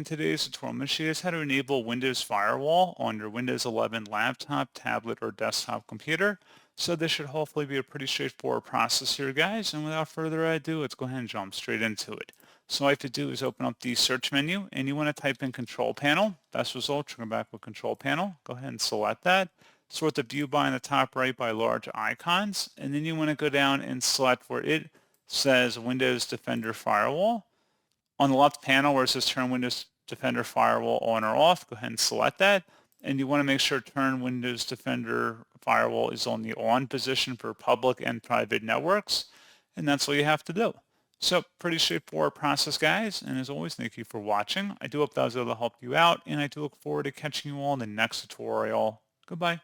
in today's tutorial, I'm going to show you guys how to enable Windows Firewall on your Windows 11 laptop, tablet, or desktop computer. So this should hopefully be a pretty straightforward process here, guys. And without further ado, let's go ahead and jump straight into it. So all you have to do is open up the search menu, and you want to type in Control Panel. Best result, you're going back with Control Panel. Go ahead and select that. Sort the view by in the top right by large icons, and then you want to go down and select where it says Windows Defender Firewall. On the left panel where it says Turn Windows Defender Firewall on or off, go ahead and select that. And you want to make sure Turn Windows Defender Firewall is on the on position for public and private networks. And that's all you have to do. So pretty straightforward process, guys. And as always, thank you for watching. I do hope that was able to help you out, and I do look forward to catching you all in the next tutorial. Goodbye.